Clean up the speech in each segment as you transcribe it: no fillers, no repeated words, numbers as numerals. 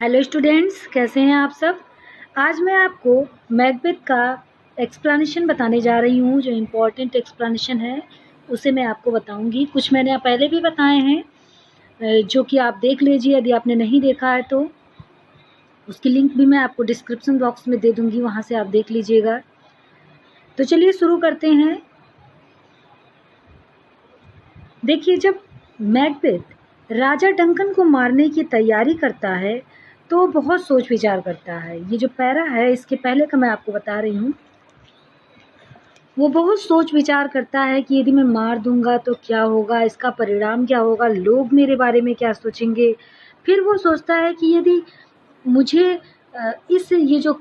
Hello students, कैसे हैं आप सब। आज मैं आपको मैकबेथ का एक्सप्लेनेशन बताने जा रही हूँ। जो इम्पोर्टेंट एक्सप्लेनेशन है उसे मैं आपको बताऊंगी। कुछ मैंने पहले भी बताए हैं, जो कि आप देख लीजिए। यदि आपने नहीं देखा है तो उसकी लिंक भी मैं आपको डिस्क्रिप्शन बॉक्स में दे दूंगी, वहाँ से आप देख लीजिएगा। तो चलिए शुरू करते हैं। देखिए, जब मैकबेथ राजा डंकन को मारने की तैयारी करता है तो बहुत सोच विचार करता है। ये जो पैरा है, इसके पहले का मैं आपको बता रही हूँ। वो बहुत सोच विचार करता है कि यदि मैं मार दूंगा तो क्या होगा, इसका परिणाम क्या होगा, लोग मेरे बारे में क्या सोचेंगे। फिर वो सोचता है कि यदि मुझे ये जो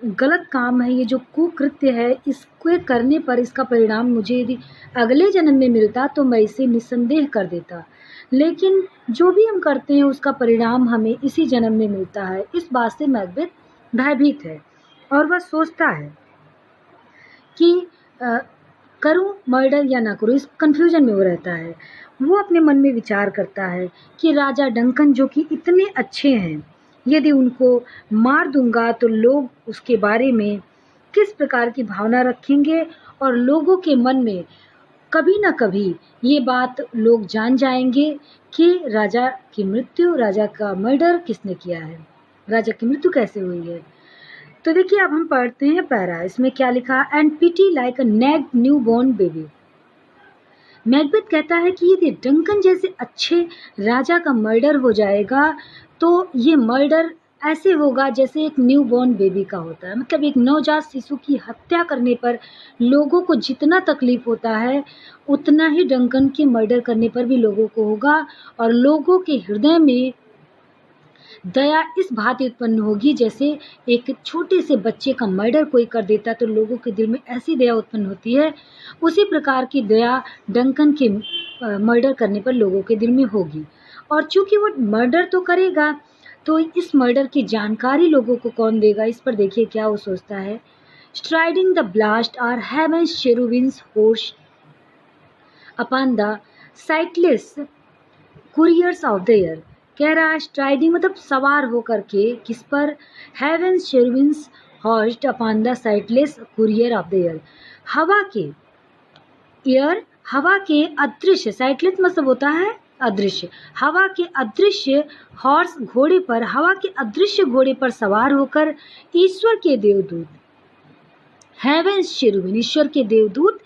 गलत काम है, ये जो कुकृत्य है, इसको करने पर इसका परिणाम मुझे यदि अगले जन्म में मिलता तो मैं इसे निस्संदेह कर देता। लेकिन जो भी हम करते हैं उसका परिणाम हमें इसी जन्म में मिलता है। इस बात से मैकबेथ भयभीत है और वह सोचता है कि करूं मर्डर या ना करूं। इस कंफ्यूजन में वो रहता है। वो अपने मन में विचार करता है कि राजा डंकन जो कि इतने अच्छे हैं, यदि उनको मार दूंगा तो लोग उसके बारे में किस प्रकार की भावना रखेंगे और लोगों के मन में कभी ना कभी ये बात लोग जान जाएंगे कि राजा की मृत्यु, राजा का मर्डर किसने किया है, राजा की मृत्यु कैसे हुई है। तो देखिए, अब हम पढ़ते हैं पैरा। इसमें क्या लिखा, and pity like a nag new born baby. Macbeth कहता है कि यदि डंकन जैसे अच्छे राजा का मर्डर हो जाएगा तो ये मर्डर ऐसे होगा जैसे एक न्यू बॉर्न बेबी का होता है। मतलब एक नवजात शिशु की हत्या करने पर लोगों को जितना तकलीफ होता है उतना ही डंकन के मर्डर करने पर भी लोगों को होगा। और लोगों के हृदय में दया इस भांति उत्पन्न होगी, जैसे एक छोटे से बच्चे का मर्डर कोई कर देता तो लोगों के दिल में ऐसी दया उत्पन्न होती है, उसी प्रकार की दया डंकन के मर्डर करने पर लोगों के दिल में होगी। और चूंकि वो मर्डर तो करेगा तो इस मर्डर की जानकारी लोगों को कौन देगा। इस पर देखिए क्या वो सोचता है। Striding the blast or heavens cherubims horse upon the sightless couriers of the air. कह रहा है स्ट्राइडिंग मतलब सवार होकर के, किस पर, heaven's cherubin horsed upon the sightless courier of the air. हवा के, एयर हवा के अदृश्य, साइटलेस मतलब होता है अदृश्य, हवा के अदृश्य हॉर्स घोड़े पर, हवा के अदृश्य घोड़े पर सवार होकर ईश्वर के देवदूत, हेवेंस शेरुबिन ईश्वर के देवदूत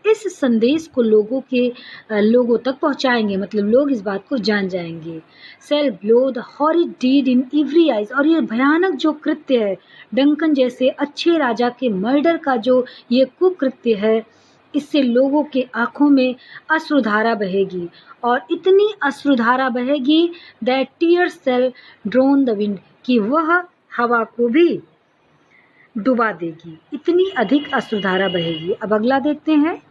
इस संदेश को लोगों तक पहुंचाएंगे। मतलब लोग इस बात को जान जाएंगे। Shall blow the horrid deed in every eyes. और ये भयानक जो कृत्य है, डंकन जैसे अच्छे राजा के मर्डर का जो ये कुकृत्य है, इससे लोगों के आंखों में अश्रुधारा बहेगी। और इतनी अश्रुधारा बहेगी that tears shall drown the wind, कि वह हवा को भी डुबा देगी। इतनी अधिक अश्रुधारा बहेगी। अब अगला देखते हैं।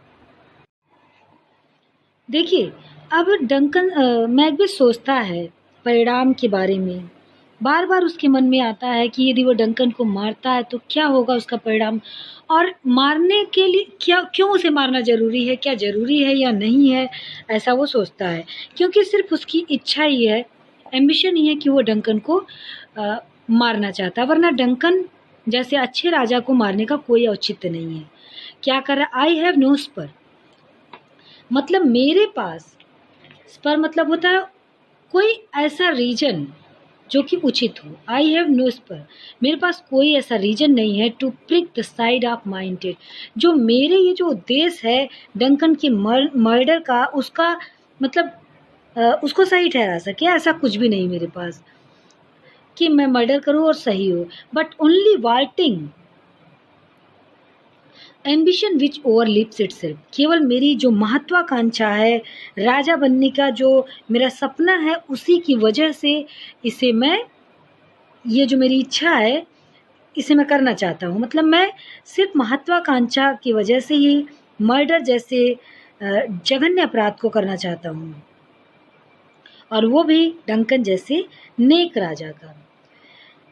देखिए, अब डंकन मैकबेथ सोचता है परिणाम के बारे में। बार बार उसके मन में आता है कि यदि वो डंकन को मारता है तो क्या होगा उसका परिणाम, और मारने के लिए क्यों उसे मारना जरूरी है, क्या जरूरी है या नहीं है, ऐसा वो सोचता है। क्योंकि सिर्फ उसकी इच्छा ही है, एम्बिशन ही है कि वो डंकन को मारना चाहता है। वरना डंकन जैसे अच्छे राजा को मारने का कोई औचित्य नहीं है। क्या कर रहा, आई हैव नो स्पर, मतलब मेरे पास, स्पर मतलब होता है कोई ऐसा रीजन जो कि उचित हो। आई हैव नो स्पर, मेरे पास कोई ऐसा रीजन नहीं है to prick the side of my intent, जो मेरे ये जो उद्देश्य है डंकन के मर्डर का, उसका मतलब उसको सही ठहरा सके, ऐसा कुछ भी नहीं मेरे पास कि मैं मर्डर करूं और सही हो। But only vaulting ambition which overleaps itself, केवल मेरी जो महत्वाकांक्षा है, राजा बनने का जो मेरा सपना है, उसी की वजह से इसे मैं, ये जो मेरी इच्छा है, इसे मैं करना चाहता हूँ। मतलब मैं सिर्फ महत्वाकांक्षा की वजह से ही मर्डर जैसे जघन्य अपराध को करना चाहता हूँ, और वो भी डंकन जैसे नेक राजा का।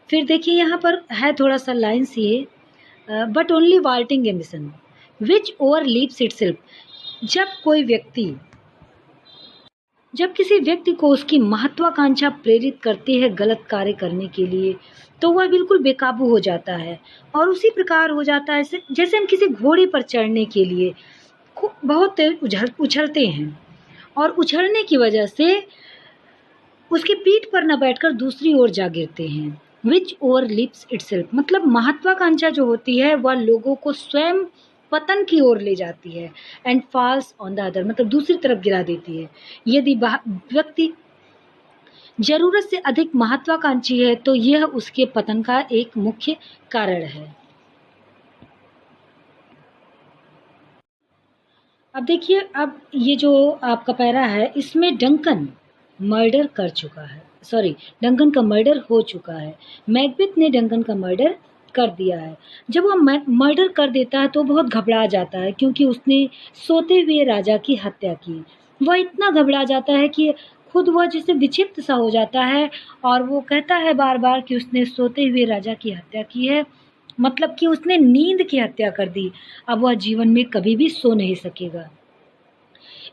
फिर देखिए यहाँ पर है थोड़ा सा लाइन्स ये, but only vaulting ambition which overleaps itself. जब कोई व्यक्ति जब किसी व्यक्ति को उसकी महत्वाकांक्षा प्रेरित करती है गलत कार्य करने के लिए, तो वह बिल्कुल बेकाबू हो जाता है और उसी प्रकार हो जाता है जैसे हम किसी घोड़े पर चढ़ने के लिए बहुत तेज उछलते हैं और उछलने की वजह से उसकी पीठ पर न बैठकर दूसरी ओर जा गिरते हैं। विच ओवरलिप्स इटसेल्फ, मतलब महत्वाकांक्षा जो होती है वह लोगों को स्वयं पतन की ओर ले जाती है। And falls on the other, मतलब दूसरी तरफ गिरा देती है। यदि व्यक्ति जरूरत से अधिक महत्वाकांक्षी है तो यह उसके पतन का एक मुख्य कारण है। अब देखिए, अब ये जो आपका पैरा है इसमें डंकन मर्डर कर चुका है, डंकन का मर्डर हो चुका है। मैकबेथ ने डंकन का मर्डर कर दिया है। जब वह मर्डर कर देता है तो बहुत घबरा जाता है क्योंकि उसने सोते हुए राजा की हत्या की। वह इतना घबरा जाता है कि खुद वह जैसे विक्षिप्त सा हो जाता है और वो कहता है बार बार कि उसने सोते हुए राजा की हत्या की है, मतलब कि उसने नींद की हत्या कर दी। अब वह जीवन में कभी भी सो नहीं सकेगा।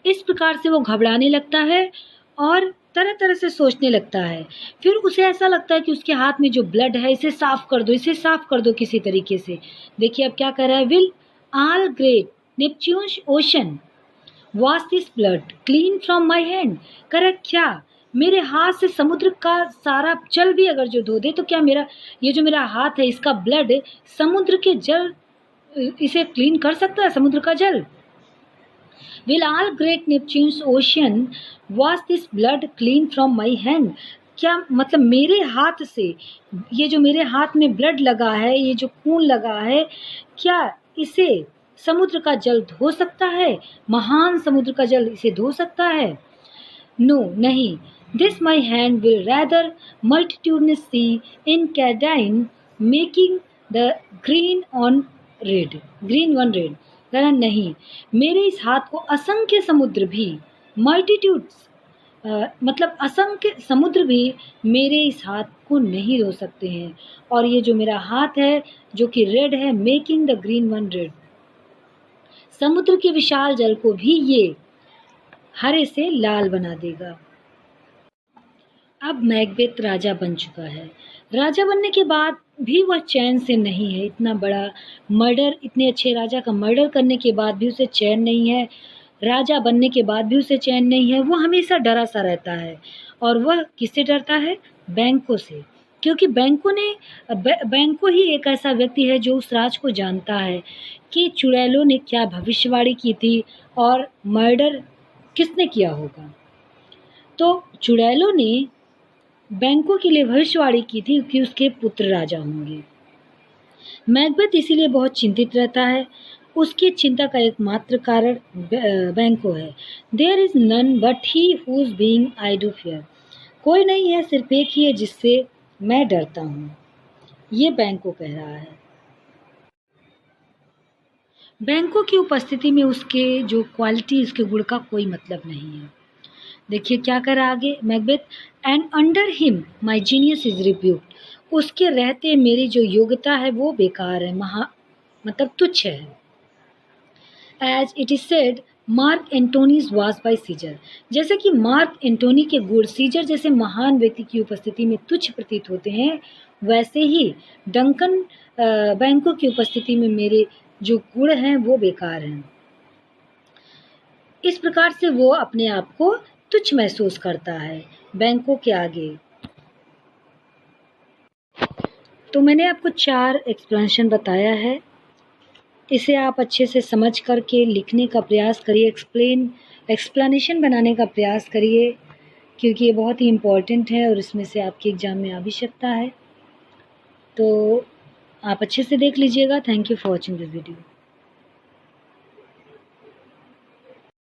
इस प्रकार से वो घबराने लगता है और तरह तरह से सोचने लगता है। फिर उसे ऐसा लगता है कि उसके हाथ में जो ब्लड है इसे साफ कर दो किसी तरीके से। देखिए अब क्या कर रहा है, will all great Neptune's ocean wash this blood clean from my hand, कर क्या मेरे हाथ से समुद्र का सारा जल भी अगर जो धो दे तो क्या ये जो मेरा हाथ है इसका ब्लड समुद्र के जल इसे क्लीन कर सकता है, समुद्र का जल। Will all great Neptune's ocean wash this blood clean from my hand? क्या मतलब मेरे हाथ से ये जो मेरे हाथ में ब्लड लगा है, ये जो खून लगा है, क्या इसे समुद्र का जल धो सकता है? महान समुद्र का जल इसे धो सकता है? नो, नहीं। This my hand will rather multitudinous sea in Cadine, making the green one red. कहना नहीं, मेरे इस हाथ को असंख्य समुद्र भी मतलब असंख्य समुद्र भी मेरे इस हाथ को नहीं धो सकते हैं। और ये जो मेरा हाथ है जो कि रेड है, making the green one red, समुद्र के विशाल जल को भी ये हरे से लाल बना देगा। अब मैकबेथ राजा बन चुका है। राजा बनने के बाद भी वह चैन से नहीं है। इतना बड़ा मर्डर, इतने अच्छे राजा का मर्डर करने के बाद भी उसे चैन नहीं है। राजा बनने के बाद भी उसे चैन नहीं है। वो हमेशा डरा सा रहता है। और वह किससे डरता है? बैंकों से, क्योंकि बैंको ही एक ऐसा व्यक्ति है जो उस राज को जानता है कि चुड़ैलों ने क्या भविष्यवाणी की थी और मर्डर किसने किया होगा। तो चुड़ैलों ने बैंकों के लिए भविष्यवाणी की थी कि उसके पुत्र राजा होंगे। मैकबेथ इसीलिए बहुत चिंतित रहता है। उसकी चिंता का एकमात्र कारण बैंको है। There is none but he whose being I do fear, कोई नहीं है, सिर्फ एक ही है जिससे मैं डरता हूँ, ये बैंको कह रहा है। बैंको की उपस्थिति में उसके जो क्वालिटी, उसके गुण का कोई मतलब नहीं है। देखिए क्या कर आगे Macbeth, and under him my genius is rebuked, उसके रहते मेरी जो योग्यता है वो बेकार है, मतलब तुच्छ है। As it is said Mark Antony's was by Caesar, जैसे कि मार्क एंटोनी के गुण सीजर जैसे महान व्यक्ति की उपस्थिति में तुच्छ प्रतीत होते हैं, वैसे ही डंकन बैंको की उपस्थिति में मेरे जो गुण हैं वो बेकार हैं। इस प्रकार से वो अपने आप को तुच्छ महसूस करता है बैंकों के आगे। तो मैंने आपको 4 एक्सप्लेनेशन बताया है, इसे आप अच्छे से समझ करके लिखने का प्रयास करिए, एक्सप्लेनेशन बनाने का प्रयास करिए, क्योंकि ये बहुत ही इम्पोर्टेंट है और इसमें से आपके एग्ज़ाम में आ भी सकता है। तो आप अच्छे से देख लीजिएगा। Thank you for watching this video.